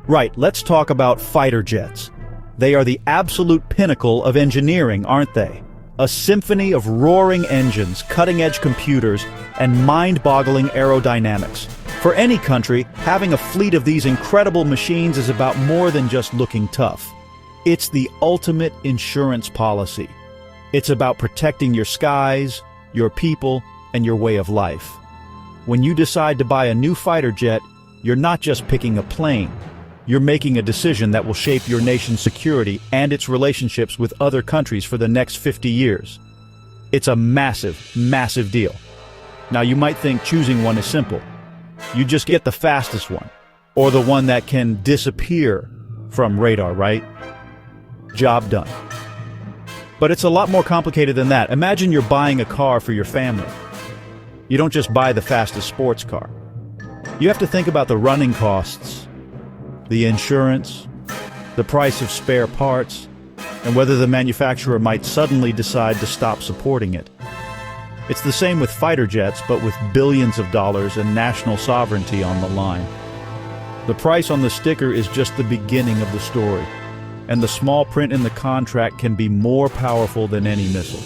Right, let's talk about fighter jets. They are the absolute pinnacle of engineering, aren't they? A symphony of roaring engines, cutting-edge computers, and mind-boggling aerodynamics. For any country, having a fleet of these incredible machines is about more than just looking tough. It's the ultimate insurance policy. It's about protecting your skies, your people, and your way of life. When you decide to buy a new fighter jet, you're not just picking a plane. You're making a decision that will shape your nation's security and its relationships with other countries for the next 50 years. It's a massive, massive deal. Now you might think choosing one is simple. You just get the fastest one, or the one that can disappear from radar, right? Job done. But it's a lot more complicated than that. Imagine you're buying a car for your family. You don't just buy the fastest sports car. You have to think about the running costs, the insurance, the price of spare parts, and whether the manufacturer might suddenly decide to stop supporting it. It's the same with fighter jets, but with billions of dollars and national sovereignty on the line. The price on the sticker is just the beginning of the story, and the small print in the contract can be more powerful than any missile.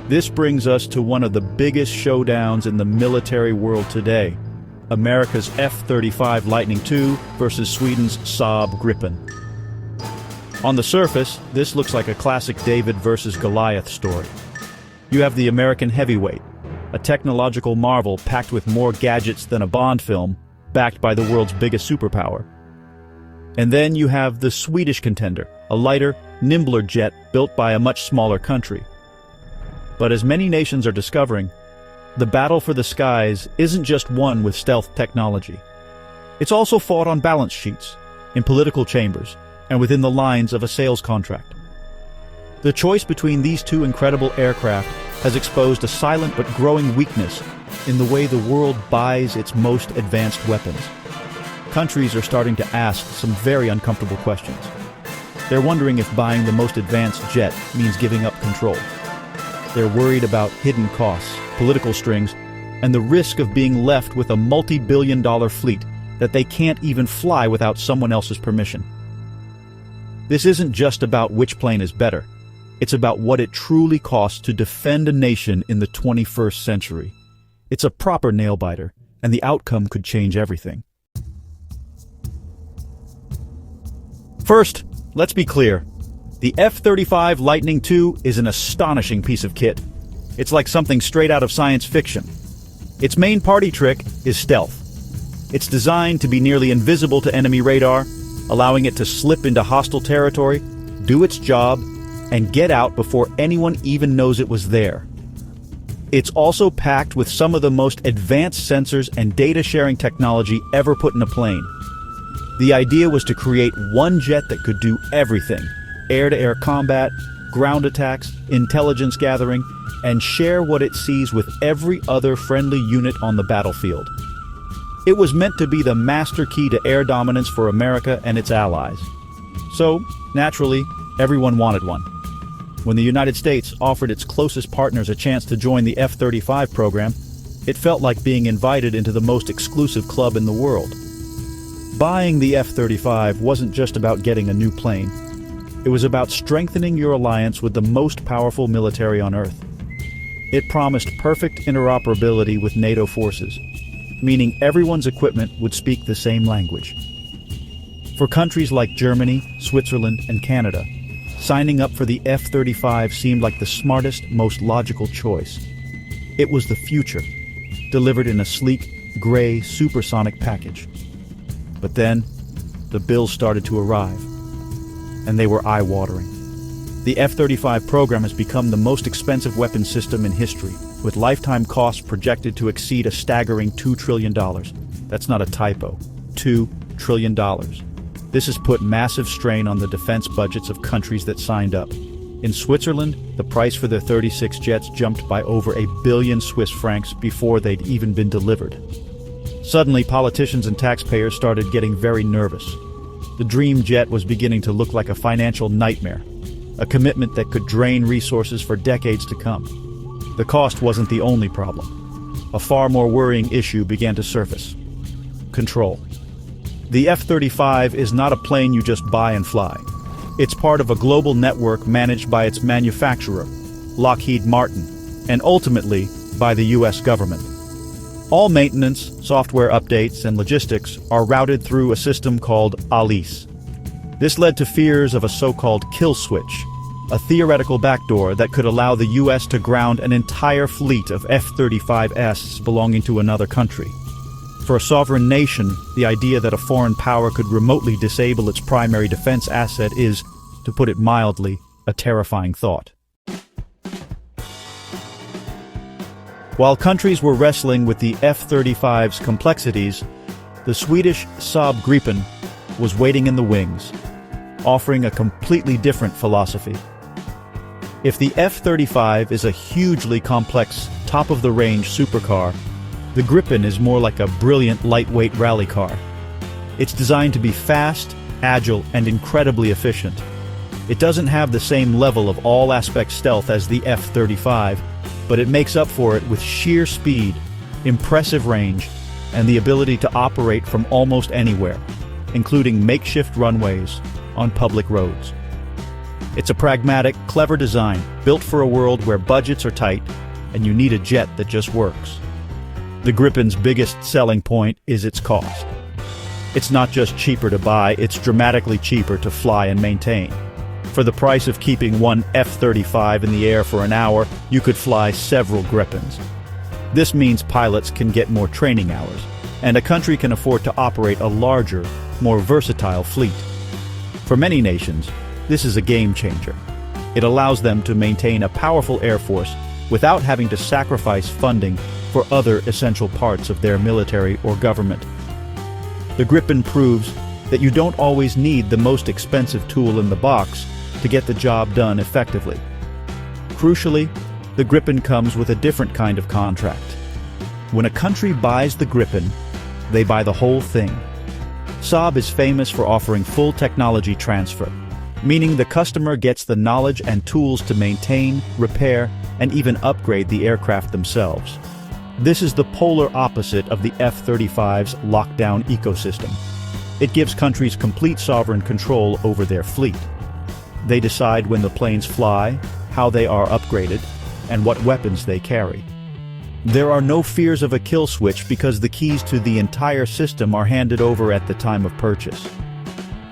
This brings us to one of the biggest showdowns in the military world today, America's F-35 Lightning II versus Sweden's Saab Gripen. On the surface, this looks like a classic David versus Goliath story. You have the American heavyweight, a technological marvel packed with more gadgets than a Bond film, backed by the world's biggest superpower. And then you have the Swedish contender, a lighter, nimbler jet built by a much smaller country. But as many nations are discovering, the battle for the skies isn't just won with stealth technology. It's also fought on balance sheets, in political chambers, and within the lines of a sales contract. The choice between these two incredible aircraft has exposed a silent but growing weakness in the way the world buys its most advanced weapons. Countries are starting to ask some very uncomfortable questions. They're wondering if buying the most advanced jet means giving up control. They're worried about hidden costs, political strings, and the risk of being left with a multi-billion-dollar fleet that they can't even fly without someone else's permission. This isn't just about which plane is better. It's about what it truly costs to defend a nation in the 21st century. It's a proper nail-biter, and the outcome could change everything. First, let's be clear. The F-35 Lightning II is an astonishing piece of kit. It's like something straight out of science fiction. Its main party trick is stealth. It's designed to be nearly invisible to enemy radar, allowing it to slip into hostile territory, do its job, and get out before anyone even knows it was there. It's also packed with some of the most advanced sensors and data-sharing technology ever put in a plane. The idea was to create one jet that could do everything: air-to-air combat, ground attacks, intelligence gathering, and share what it sees with every other friendly unit on the battlefield. It was meant to be the master key to air dominance for America and its allies. So, naturally, everyone wanted one. When the United States offered its closest partners a chance to join the F-35 program, it felt like being invited into the most exclusive club in the world. Buying the F-35 wasn't just about getting a new plane. It was about strengthening your alliance with the most powerful military on Earth. It promised perfect interoperability with NATO forces, meaning everyone's equipment would speak the same language. For countries like Germany, Switzerland, and Canada, signing up for the F-35 seemed like the smartest, most logical choice. It was the future, delivered in a sleek, gray, supersonic package. But then, the bills started to arrive, and they were eye-watering. The F-35 program has become the most expensive weapon system in history, with lifetime costs projected to exceed a staggering $2 trillion. That's not a typo. $2 trillion. This has put massive strain on the defense budgets of countries that signed up. In Switzerland, the price for their 36 jets jumped by over £1 billion Swiss francs before they'd even been delivered. Suddenly, politicians and taxpayers started getting very nervous. The dream jet was beginning to look like a financial nightmare, a commitment that could drain resources for decades to come. The cost wasn't the only problem. A far more worrying issue began to surface: control. The F-35 is not a plane you just buy and fly. It's part of a global network managed by its manufacturer, Lockheed Martin, and ultimately by the US government. All maintenance, software updates, and logistics are routed through a system called Alice. This led to fears of a so-called kill switch, a theoretical backdoor that could allow the US to ground an entire fleet of F-35’s belonging to another country. For a sovereign nation, the idea that a foreign power could remotely disable its primary defense asset is, to put it mildly, a terrifying thought. While countries were wrestling with the F-35's complexities, the Swedish Saab Gripen was waiting in the wings, offering a completely different philosophy. If the F-35 is a hugely complex, top-of-the-range supercar, the Gripen is more like a brilliant lightweight rally car. It's designed to be fast, agile, and incredibly efficient. It doesn't have the same level of all-aspect stealth as the F-35, but it makes up for it with sheer speed, impressive range, and the ability to operate from almost anywhere, including makeshift runways on public roads. It's a pragmatic, clever design, built for a world where budgets are tight and you need a jet that just works. The Gripen's biggest selling point is its cost. It's not just cheaper to buy, it's dramatically cheaper to fly and maintain. For the price of keeping one F-35 in the air for an hour, you could fly several Gripens. This means pilots can get more training hours, and a country can afford to operate a larger, more versatile fleet. For many nations, this is a game changer. It allows them to maintain a powerful air force without having to sacrifice funding for other essential parts of their military or government. The Gripen proves that you don't always need the most expensive tool in the box to get the job done effectively. Crucially, the Gripen comes with a different kind of contract. When a country buys the Gripen, they buy the whole thing. Saab is famous for offering full technology transfer, meaning the customer gets the knowledge and tools to maintain, repair, and even upgrade the aircraft themselves. This is the polar opposite of the F-35's lockdown ecosystem. It gives countries complete sovereign control over their fleet. They decide when the planes fly, how they are upgraded, and what weapons they carry. There are no fears of a kill switch because the keys to the entire system are handed over at the time of purchase.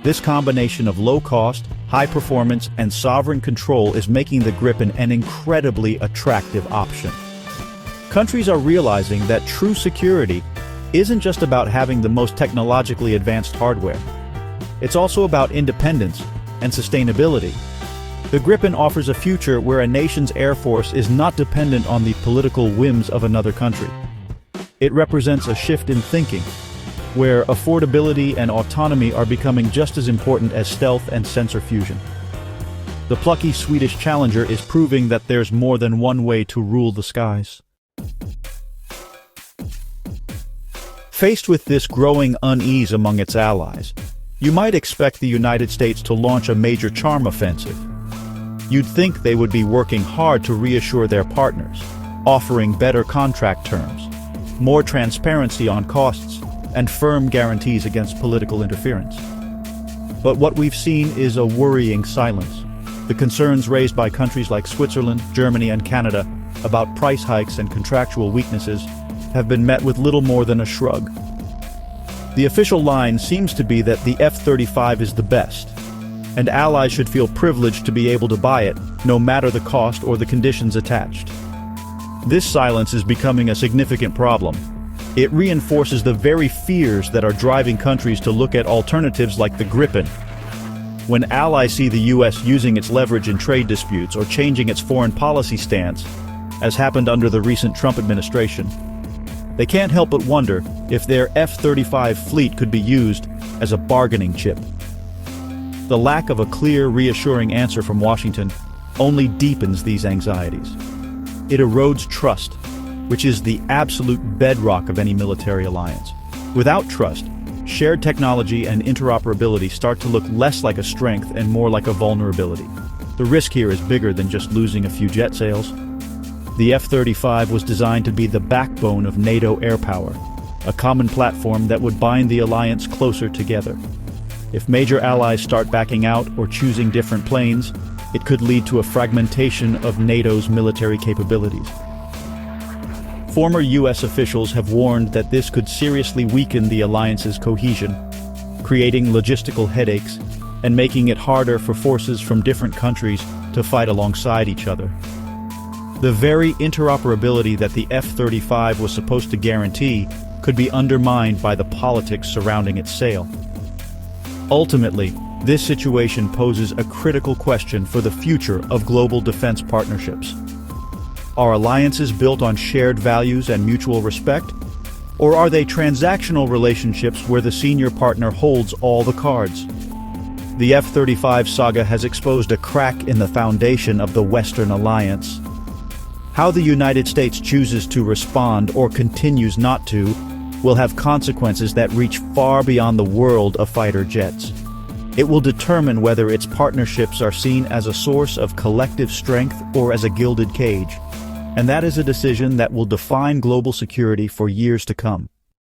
This combination of low cost, high performance, and sovereign control is making the Gripen an incredibly attractive option. Countries are realizing that true security isn't just about having the most technologically advanced hardware. It's also about independence and sustainability. The Gripen offers a future where a nation's air force is not dependent on the political whims of another country. It represents a shift in thinking, where affordability and autonomy are becoming just as important as stealth and sensor fusion. The plucky Swedish Challenger is proving that there's more than one way to rule the skies. Faced with this growing unease among its allies, you might expect the United States to launch a major charm offensive. You'd think they would be working hard to reassure their partners, offering better contract terms, more transparency on costs, and firm guarantees against political interference. But what we've seen is a worrying silence. The concerns raised by countries like Switzerland, Germany, and Canada about price hikes and contractual weaknesses have been met with little more than a shrug. The official line seems to be that the F-35 is the best, and allies should feel privileged to be able to buy it, no matter the cost or the conditions attached. This silence is becoming a significant problem. It reinforces the very fears that are driving countries to look at alternatives like the Gripen. When allies see the US using its leverage in trade disputes or changing its foreign policy stance, as happened under the recent Trump administration, they can't help but wonder if their F-35 fleet could be used as a bargaining chip. The lack of a clear, reassuring answer from Washington only deepens these anxieties. It erodes trust, which is the absolute bedrock of any military alliance. Without trust, shared technology and interoperability start to look less like a strength and more like a vulnerability. The risk here is bigger than just losing a few jet sails. The F-35 was designed to be the backbone of NATO air power, a common platform that would bind the alliance closer together. If major allies start backing out or choosing different planes, it could lead to a fragmentation of NATO's military capabilities. Former US officials have warned that this could seriously weaken the alliance's cohesion, creating logistical headaches and making it harder for forces from different countries to fight alongside each other. The very interoperability that the F-35 was supposed to guarantee could be undermined by the politics surrounding its sale. Ultimately, this situation poses a critical question for the future of global defense partnerships. Are alliances built on shared values and mutual respect? Or are they transactional relationships where the senior partner holds all the cards? The F-35 saga has exposed a crack in the foundation of the Western alliance. How the United States chooses to respond or continues not to will have consequences that reach far beyond the world of fighter jets. It will determine whether its partnerships are seen as a source of collective strength or as a gilded cage. And that is a decision that will define global security for years to come.